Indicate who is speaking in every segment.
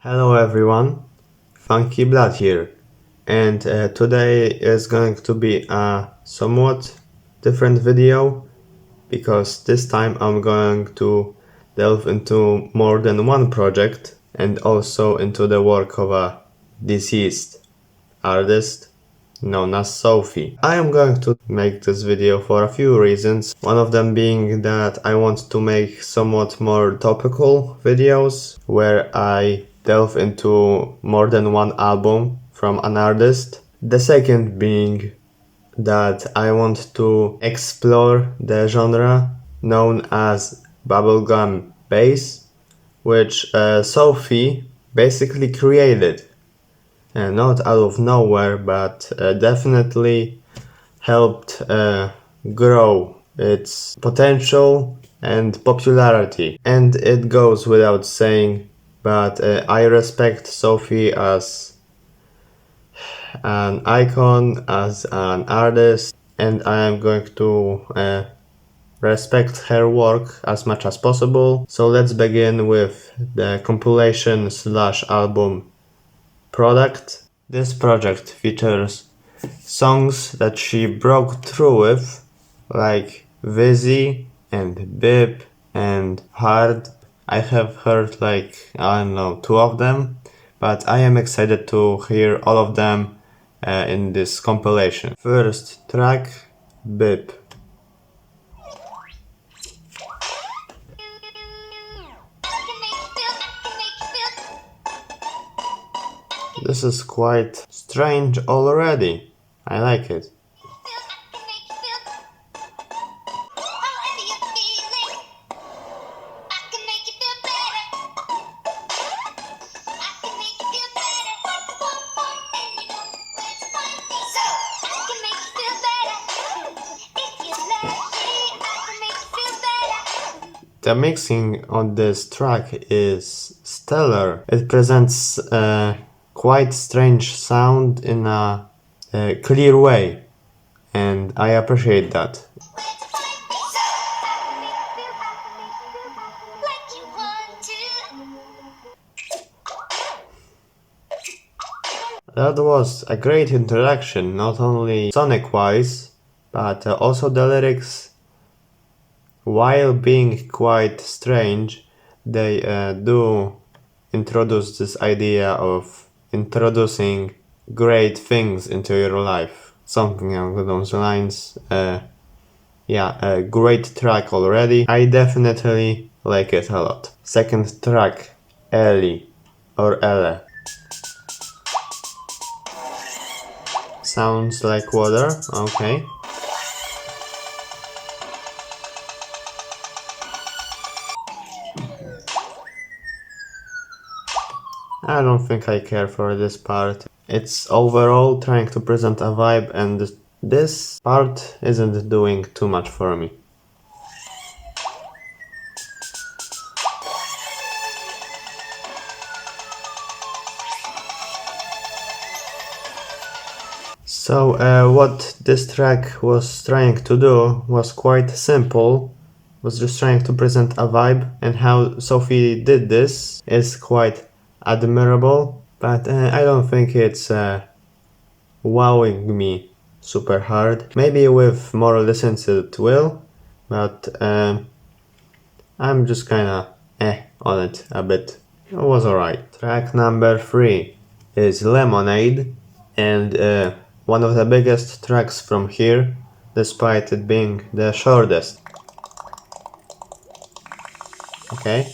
Speaker 1: Hello everyone, Funky Blood here, and today is going to be a somewhat different video because this time I'm going to delve into more than one project and also into the work of a deceased artist known as Sophie. I am going to make this video for a few reasons, one of them being that I want to make somewhat more topical videos where I delve into more than one album from an artist. The second being that I want to explore the genre known as Bubblegum bass, which Sophie basically created. Not out of nowhere, but definitely helped grow its potential and popularity. And it goes without saying, but I respect Sophie as an icon, as an artist, and I am going to respect her work as much as possible. So let's begin with the compilation slash album product. This project features songs that she broke through with, like Vizzy and Bip and Hard. I have heard like, I don't know, 2 of them, but I am excited to hear all of them in this compilation. First track, Bip. This is quite strange already. I like it. The mixing on this track is stellar. It presents a quite strange sound in a clear way, and I appreciate that. That was a great introduction, not only sonic-wise, but also the lyrics. While being quite strange, they do introduce this idea of introducing great things into your life. Something along those lines. Yeah, a great track already. I definitely like it a lot. Second track, Ellie or Elle. Sounds like water, okay. I don't think I care for this part. It's overall trying to present a vibe, and this part isn't doing too much for me. So what this track was trying to do was quite simple. Was just trying to present a vibe, and how Sophie did this is quite admirable, but I don't think it's wowing me super hard. Maybe with more listens it will, but I'm just kinda on it a bit. It was alright. Track number 3 is Lemonade, and one of the biggest tracks from here, despite it being the shortest. Okay.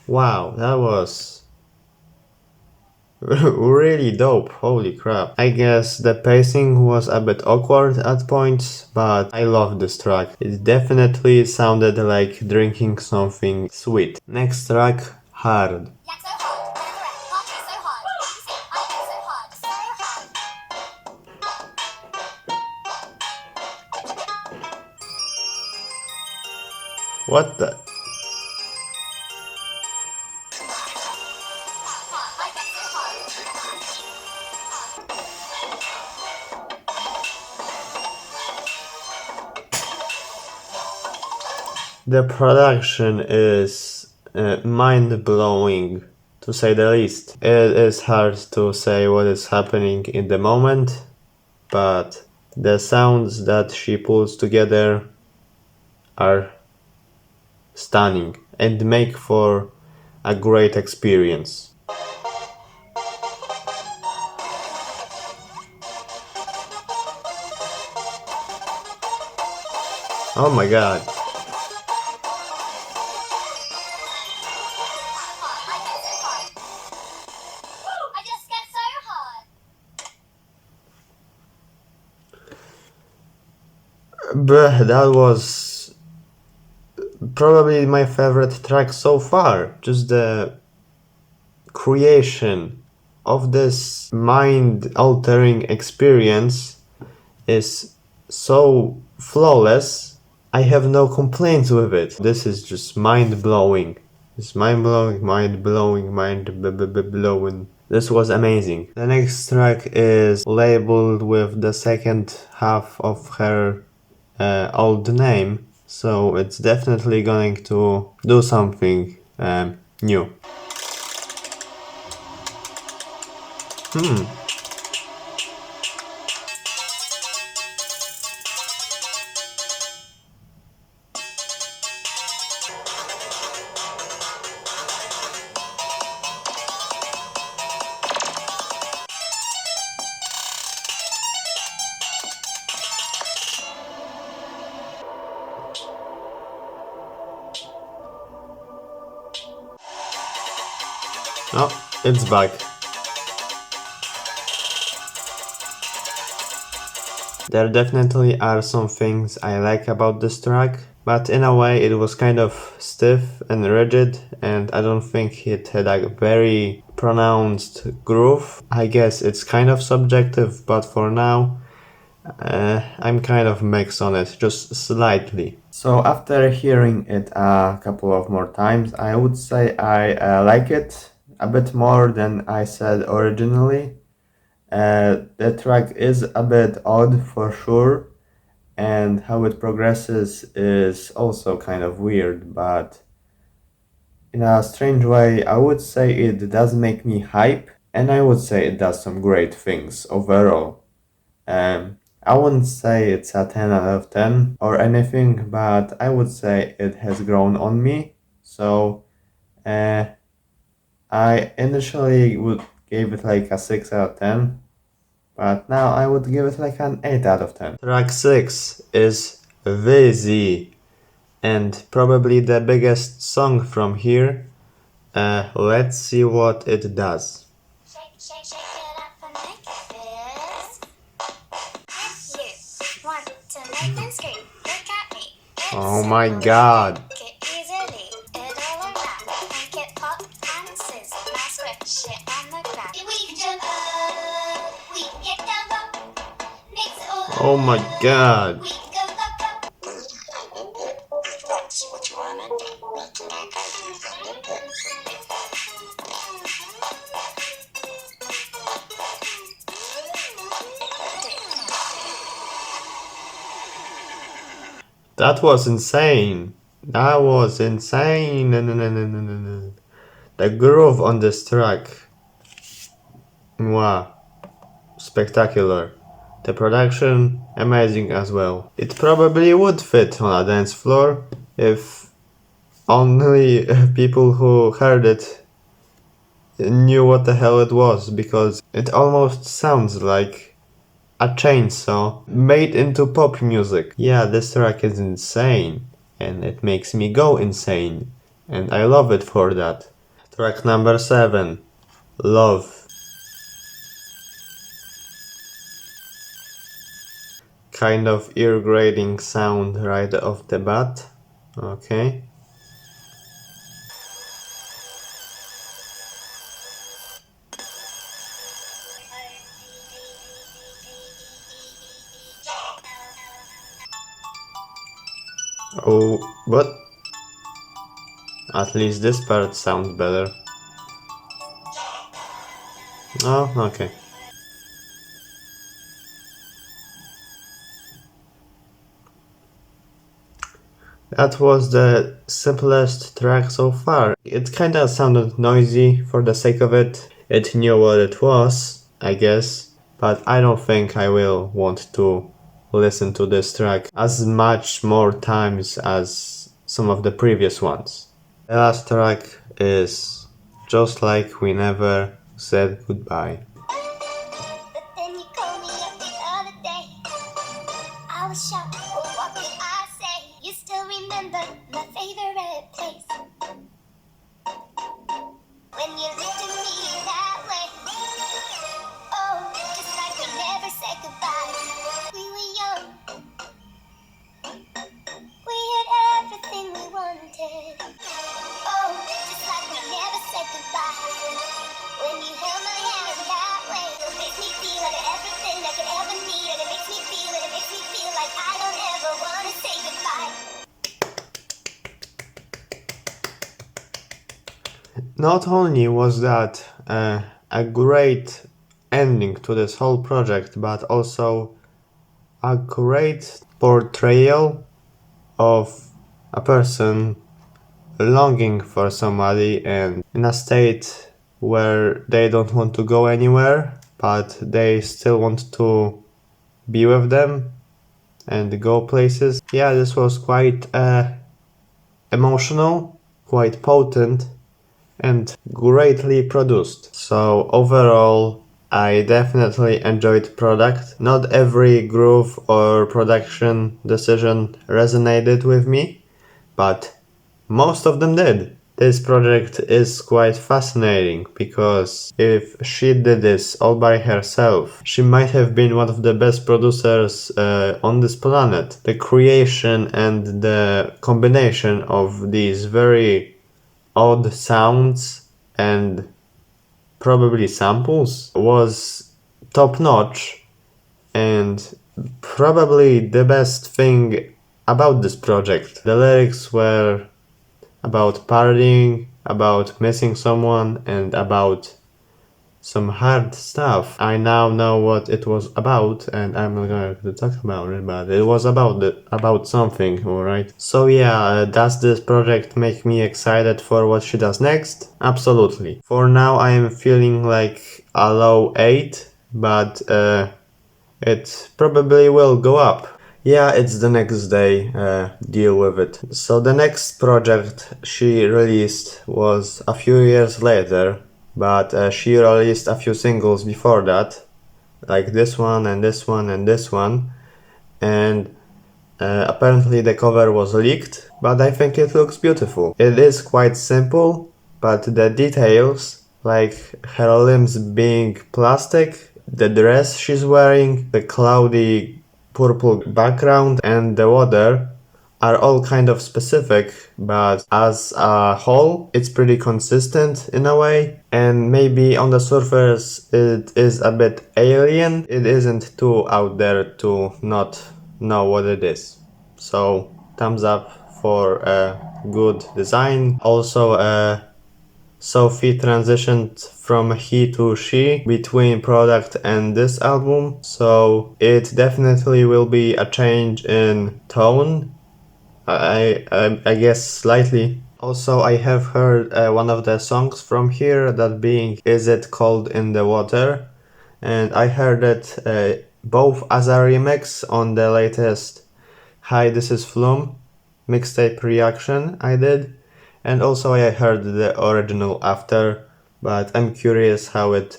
Speaker 1: Wow, that was really dope, holy crap. I guess the pacing was a bit awkward at points, but I love this track. It definitely sounded like drinking something sweet. Next track, Hard. What the? The production is mind-blowing, to say the least. It is hard to say what is happening in the moment, but the sounds that she pulls together are stunning and make for a great experience. Oh my god. Bruh, that was probably my favorite track so far. Just the creation of this mind-altering experience is so flawless. I have no complaints with it. This is just mind-blowing. It's mind-blowing, mind-blowing, mind-blowing. This was amazing. The next track is labeled with the second half of her old name, so it's definitely going to do something new. Oh, it's back. There definitely are some things I like about this track, but in a way it was kind of stiff and rigid, and I don't think it had a very pronounced groove. I guess it's kind of subjective, but for now I'm kind of mixed on it, just slightly. So after hearing it a couple of more times, I would say I like it a bit more than I said originally. The track is a bit odd for sure, and how it progresses is also kind of weird, but in a strange way, I would say it does make me hype, and I would say it does some great things overall. I wouldn't say it's a 10 out of 10 or anything, but I would say it has grown on me. So I initially would give it like a 6 out of 10, but now I would give it like an 8 out of 10. Track 6 is Vizzy, and probably the biggest song from here. Let's see what it does. Shake, shake, shake it up and make it fizz. You want to make them scream? Look at me. It's oh my god. Make it easily. It all around. Make it pop and sizz. Now squish it on the ground. We can jump up. We can get down low. Mix it all up. Oh my god. We can go, go, go. If that's what you wanted, what can I do from the pit? That was insane. That was insane. No, no, no, no, no, no, no. The groove on this track. Wow. Spectacular. The production, amazing as well. It probably would fit on a dance floor if only people who heard it knew what the hell it was, because it almost sounds like a chainsaw made into pop music. Yeah, this track is insane, and it makes me go insane, and I love it for that. Track number 7, Love. Kind of ear-grating sound right off the bat. Okay. Oh, what? At least this part sounds better. Oh, okay. That was the simplest track so far. It kinda sounded noisy for the sake of it. It knew what it was, I guess, but I don't think I will want to listen to this track as much more times as some of the previous ones. The last track is Just Like We Never Said Goodbye.
Speaker 2: But then you called me up the other day. I was shocked, but what could I say? You still remember my favorite place. When you looked at me that way. Oh, just like we never said goodbye. We were young. We had everything we wanted. Oh, just like we never said goodbye. When you held my hand that way, it makes me feel like everything I could ever need. And it makes me feel like I don't ever want to say goodbye.
Speaker 1: Not only was that a great ending to this whole project, but also a great portrayal of a person longing for somebody and in a state where they don't want to go anywhere, but they still want to be with them and go places. Yeah, this was quite emotional, quite potent, and greatly produced. So overall, I definitely enjoyed the product. Not every groove or production decision resonated with me, but most of them did. This project is quite fascinating because if she did this all by herself, she might have been one of the best producers on this planet. The creation and the combination of these very odd sounds and probably samples was top notch and probably the best thing about this project. The lyrics were about partying, about missing someone, and about some hard stuff. I now know what it was about, and I'm not going to talk about it, but it was about something, alright? So yeah, does this project make me excited for what she does next? Absolutely. For now, I am feeling like a low 8, but it probably will go up. Yeah, it's the next day, deal with it. So the next project she released was a few years later, but she released a few singles before that, like this one and this one and this one, and apparently the cover was leaked, but I think it looks beautiful. It is quite simple, but the details, like her limbs being plastic, the dress she's wearing, the cloudy purple background, and the water are all kind of specific, but as a whole, it's pretty consistent in a way. And maybe on the surface, it is a bit alien. It isn't too out there to not know what it is. So, thumbs up for a good design. Also, SOPHIE transitioned from he to she between product and this album, so it definitely will be a change in tone. I guess slightly. Also, I have heard one of the songs from here, that being Is It Cold in the Water, and I heard it both as a remix on the latest Hi This Is Flume mixtape reaction I did, and also I heard the original after, but I'm curious how it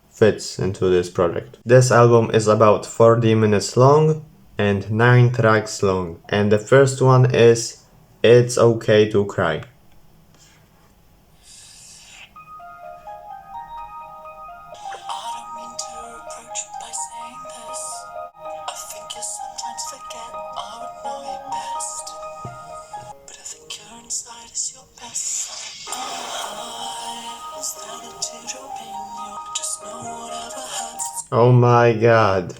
Speaker 1: fits into this project. This album is about 40 minutes long and 9 tracks long, and the first one is It's Okay to Cry.
Speaker 2: I don't mean to approach you by saying this. I think you sometimes forget I would know you best. But I think your inside is your best side. Is that a teardrop in you? Just know whatever hurts.
Speaker 1: Oh my god.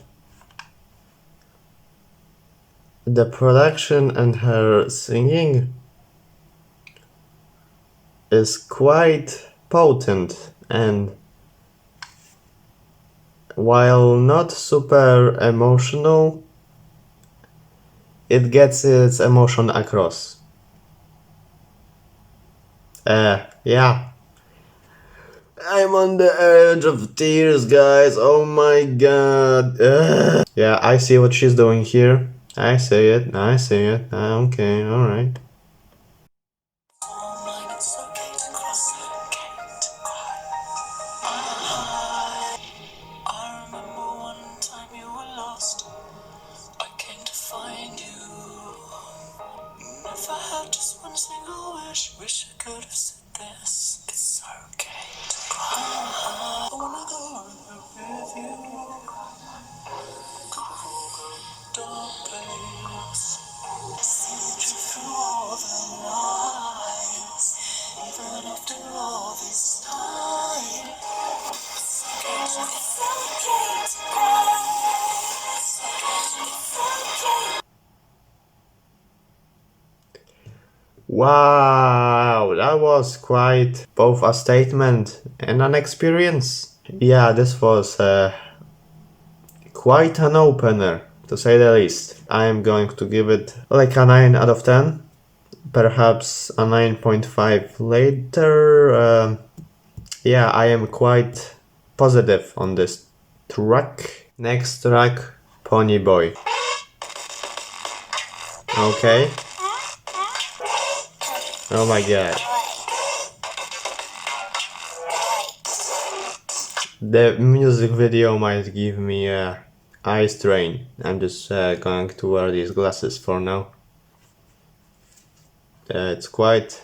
Speaker 1: The production and her singing is quite potent, and while not super emotional, it gets its emotion across. Yeah. I'm on the edge of tears, guys. Oh my god. Yeah, I see what she's doing here. I see it. I see it. Okay, alright.
Speaker 2: It's okay to cry. I remember one time you were lost. I came to find you. If I had just one single wish I could have said this. It's okay to cry. I wanna go with you. Go dark place. See you through all the lights. Even after all this time. It's okay to cry.
Speaker 1: Wow, that was quite both a statement and an experience. Yeah, this was quite an opener, to say the least. I am going to give it like a 9 out of 10, perhaps a 9.5 later. Yeah, I am quite positive on this track. Next track, Pony Boy. Okay. Oh my god. The music video might give me a eye strain. I'm just going to wear these glasses for now. It's quite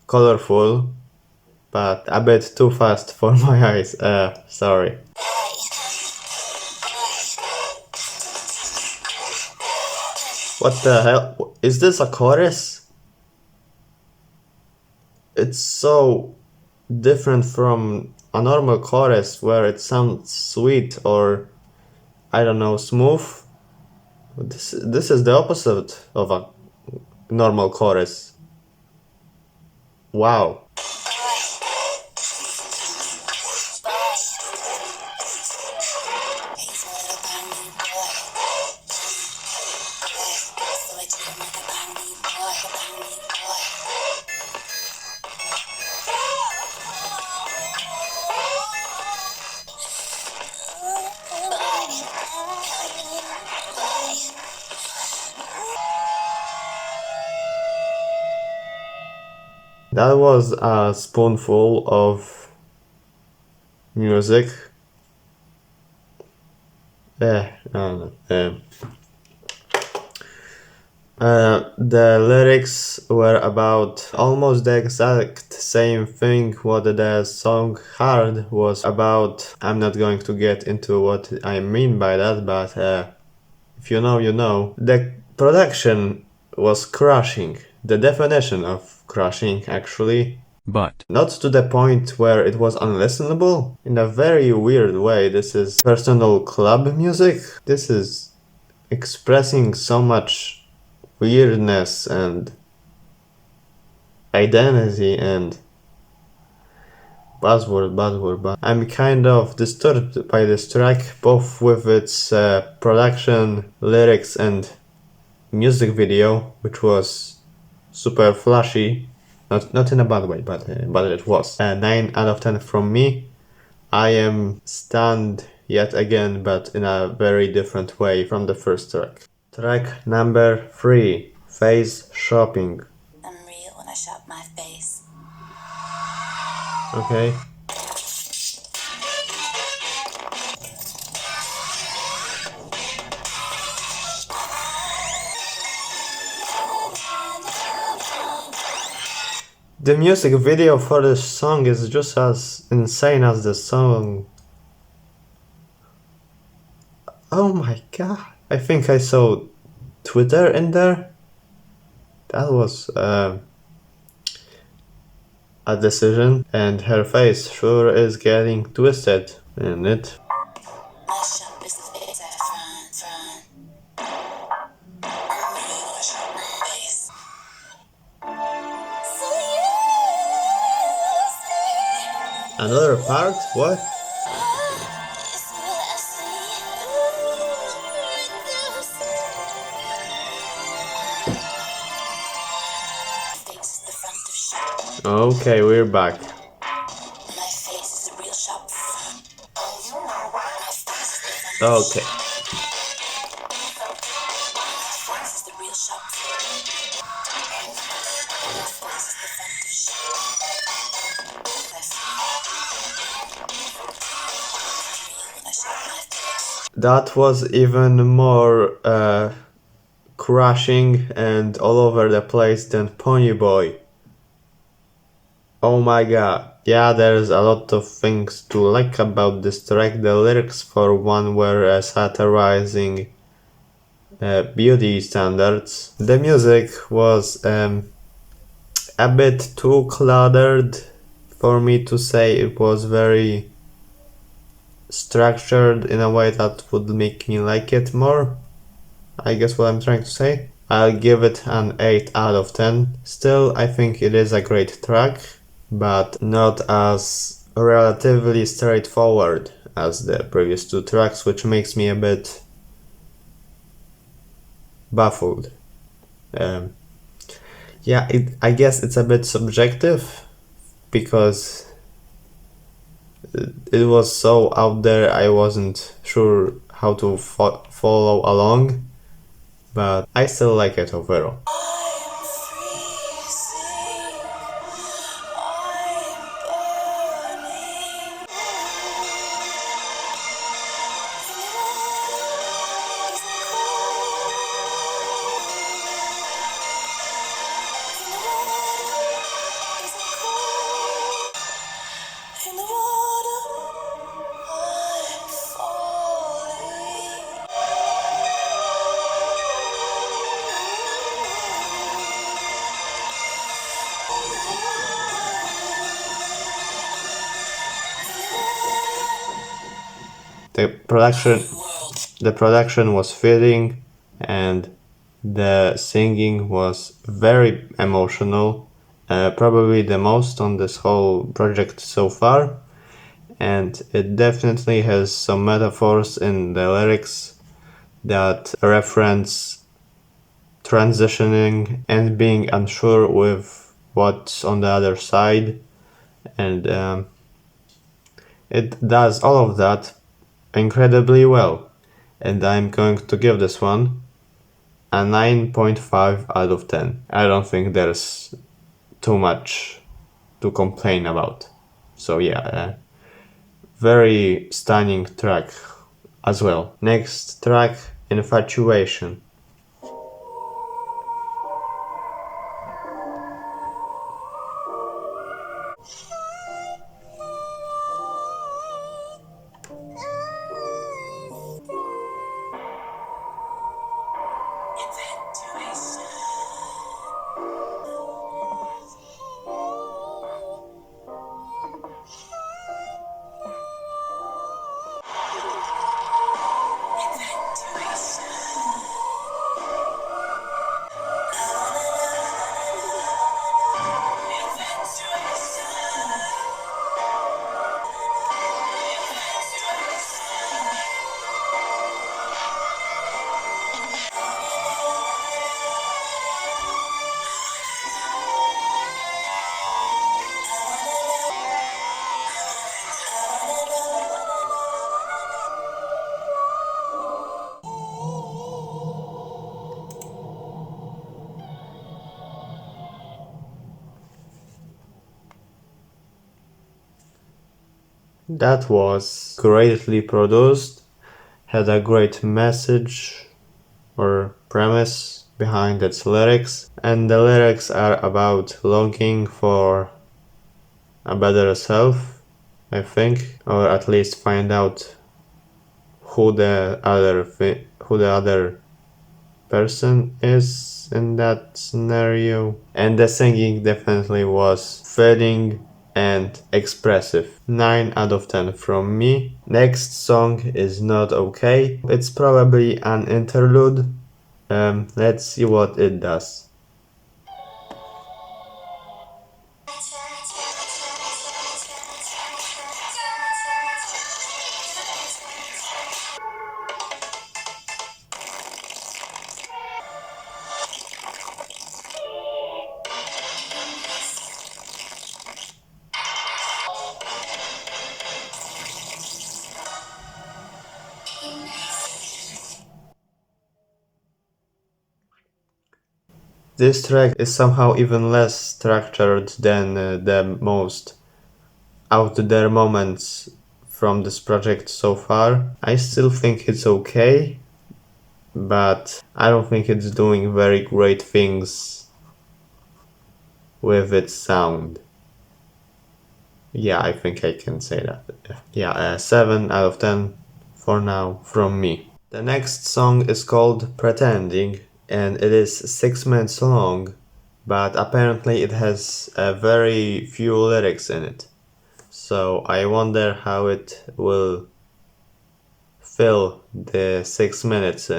Speaker 1: colorful, but a bit too fast for my eyes. Sorry. What the hell? Is this a chorus? It's so different from a normal chorus where it sounds sweet or, I don't know, smooth. This is the opposite of a normal chorus. Wow. That was a spoonful of music. The lyrics were about almost the exact same thing what the song Hard was about. I'm not going to get into what I mean by that, but if you know, you know. The production was crushing. The definition of crushing, actually.
Speaker 3: But
Speaker 1: Not to the point where it was unlistenable. In a very weird way, this is personal club music. This is expressing so much weirdness and identity and buzzword. I'm kind of disturbed by this track, both with its production, lyrics, and music video, which was super flashy. Not in a bad way, but it was. 9 out of 10 from me. I am stunned yet again, but in a very different way from the first track. Track number 3, Face Shopping.
Speaker 2: I'm real when I shop my face.
Speaker 1: Okay. The music video for this song is just as insane as the song. Oh my god. I think I saw Twitter in there. That was a decision, and her face sure is getting twisted in it.
Speaker 2: My shop is the face at front. I'm real when I shop my face.
Speaker 1: Another part? What? Okay, we're back.
Speaker 2: My face is a real shop. You know what? My face is the
Speaker 1: Okay.
Speaker 2: face is the real shop. My face is the front of shop. When I show my face.
Speaker 1: That was even more crashing and all over the place than Pony Boy. Oh my god. Yeah, there's a lot of things to like about this track. The lyrics, for one, were satirizing beauty standards. The music was a bit too cluttered for me to say it was very structured in a way that would make me like it more. I guess what I'm trying to say. I'll give it an 8 out of 10. Still, I think it is a great track, but not as relatively straightforward as the previous two tracks, which makes me a bit baffled. Yeah, I guess it's a bit subjective because it was so out there, I wasn't sure how to follow along, but I still like it overall.
Speaker 2: I'm freezing. I'm burning. In the water, I'm falling.
Speaker 1: The production was fitting, and the singing was very emotional, probably the most on this whole project so far, and it definitely has some metaphors in the lyrics that reference transitioning and being unsure with what's on the other side, and it does all of that incredibly well, and I'm going to give this one a 9.5 out of 10. I don't think there's too much to complain about. So yeah, very stunning track as well. Next track, Infatuation. That was greatly produced, had a great message or premise behind its lyrics, and the lyrics are about longing for a better self, I think, or at least find out who the other person is in that scenario. And the singing definitely was fitting and expressive. 9 out of 10 from me. Next song is Not Okay. It's probably an interlude. Let's see what it does. this track is somehow even less structured than the most out there moments from this project so far. I still think it's okay, but I don't think it's doing very great things with its sound. Yeah, I think I can say that. Yeah, 7 out of 10 for now from me. The next song is called Pretending, and it is 6 minutes long, but apparently it has very few lyrics in it. So I wonder how it will fill the 6 minutes.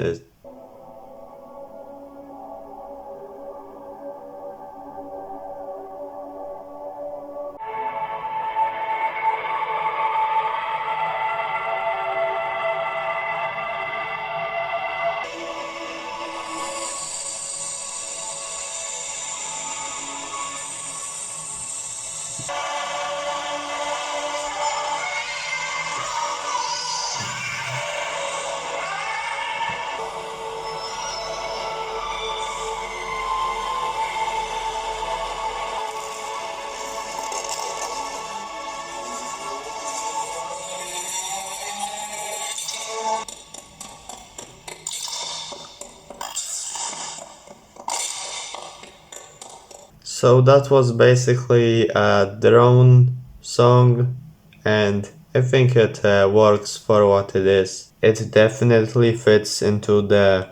Speaker 1: So that was basically a drone song, and I think it works for what it is. It definitely fits into the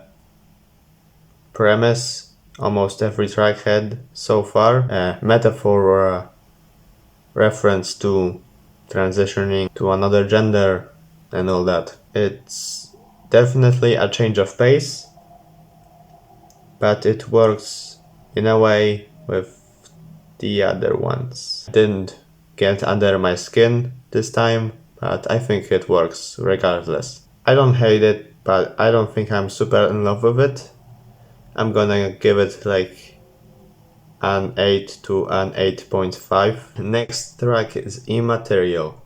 Speaker 1: premise almost every track had so far. Metaphor or a reference to transitioning to another gender and all that. It's definitely a change of pace, but it works in a way with the other ones. Didn't get under my skin this time, but I think it works regardless. I don't hate it, but I don't think I'm super in love with it. I'm gonna give it like an 8 to an 8.5. Next track is Immaterial.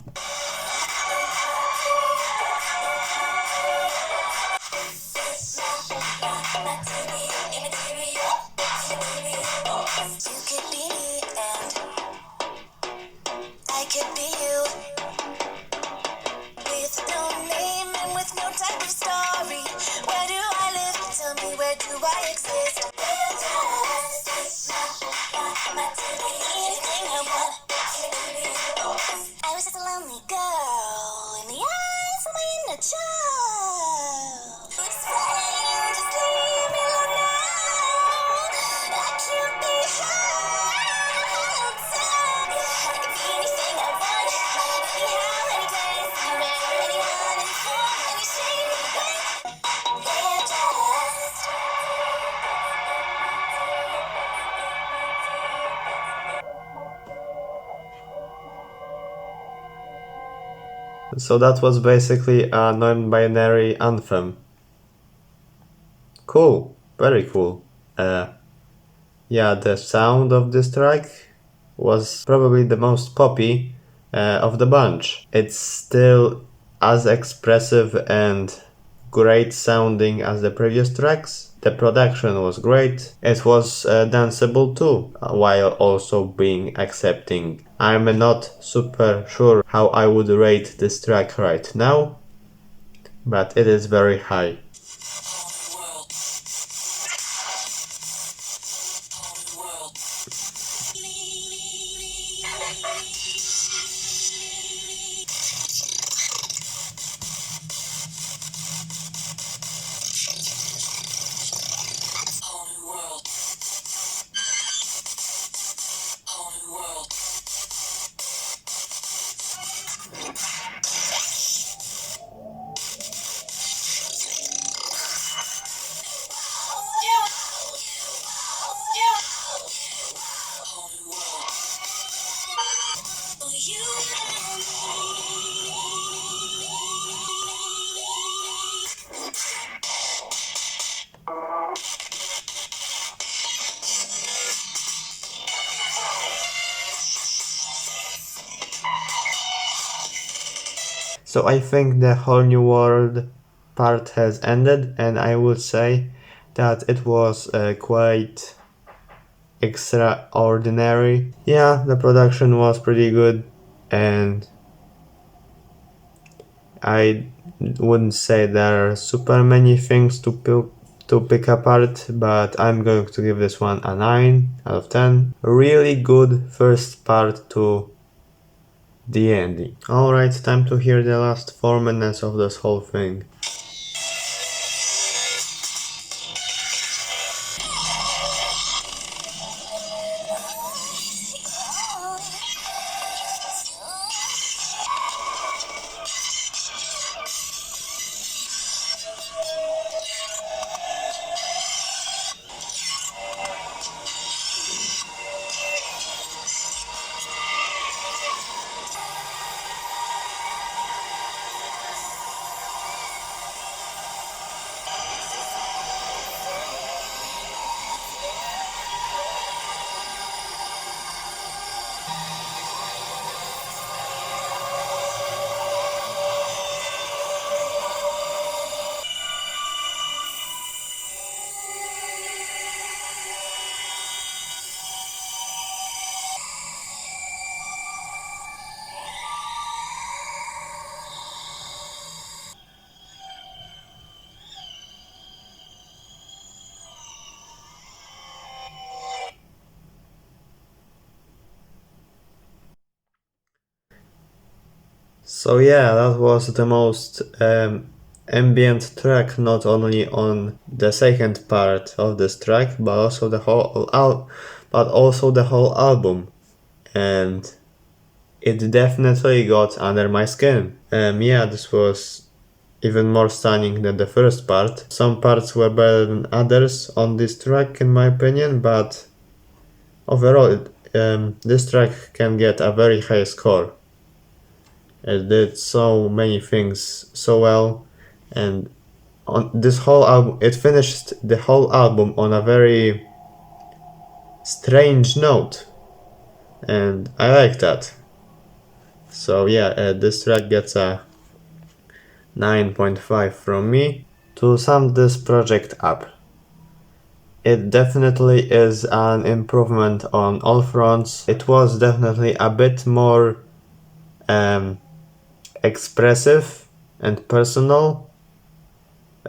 Speaker 1: So that was basically a non-binary anthem. Cool, very cool. Yeah, the sound of this track was probably the most poppy of the bunch. It's still as expressive and great sounding as the previous tracks. The production was great. It was danceable too, while also being accepting. I'm not super sure how I would rate this track right now, but it is very high. So I think the whole new world part has ended, and I would say that it was quite extraordinary. Yeah, the production was pretty good, and I wouldn't say there are super many things to pick apart, but I'm going to give this one a 9 out of 10. Really good first part to the ending. Alright, time to hear the last 4 minutes of this whole thing. So yeah, that was the most ambient track, not only on the second part of this track, but also the whole album, and it definitely got under my skin. Yeah, this was even more stunning than the first part. Some parts were better than others on this track, in my opinion, but overall, this track can get a very high score. It did so many things so well, and on this whole album, it finished the whole album on a very strange note, and I like that. So yeah, this track gets a 9.5 from me. To sum this project up, it definitely is an improvement on all fronts. It was definitely a bit more expressive and personal,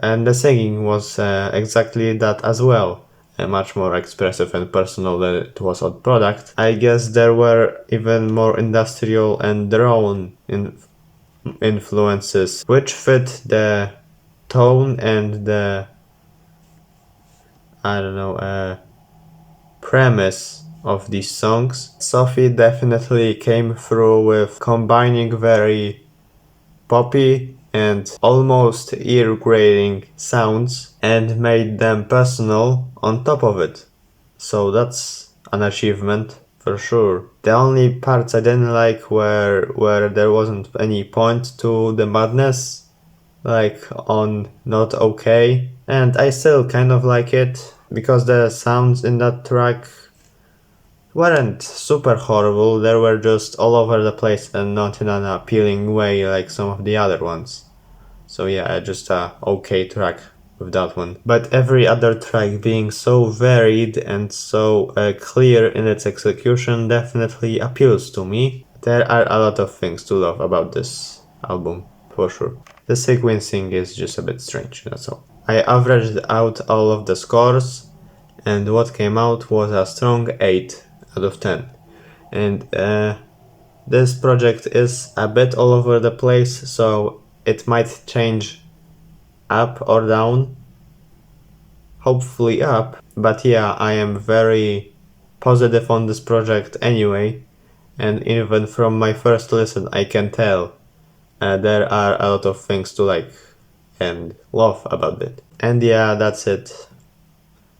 Speaker 1: and the singing was exactly that as well. Much more expressive and personal than it was on product. I guess there were even more industrial and drone influences, which fit the tone and the, I don't know, premise of these songs. SOPHIE definitely came through with combining very poppy and almost ear-grating sounds and made them personal on top of it. So that's an achievement for sure. The only parts I didn't like were where there wasn't any point to the madness, like on Not Okay, and I still kind of like it because the sounds in that track weren't super horrible, they were just all over the place and not in an appealing way like some of the other ones. So yeah, just a okay track with that one. But every other track being so varied and so clear in its execution definitely appeals to me. There are a lot of things to love about this album, for sure. The sequencing is just a bit strange, that's all. I averaged out all of the scores, and what came out was a strong 8 out of 10. And this project is a bit all over the place, so it might change up or down. Hopefully up, but yeah, I am very positive on this project anyway, and even from my first listen I can tell there are a lot of things to like and love about it. And yeah, that's it.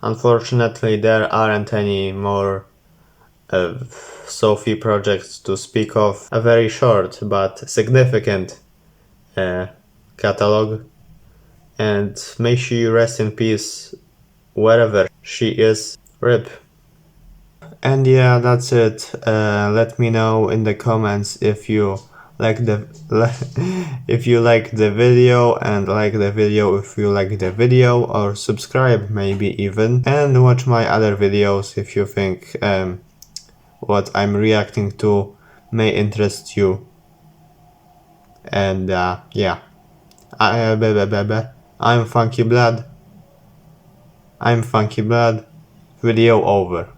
Speaker 1: Unfortunately, there aren't any more SOPHIE projects to speak of. A very short but significant catalog, and may she rest in peace wherever she is. RIP. And yeah, that's it. Let me know in the comments if you like the if you like the video, and like the video if you like the video, or subscribe maybe even, and watch my other videos if you think what I'm reacting to may interest you. And yeah, I'm Funky Blood. Video over.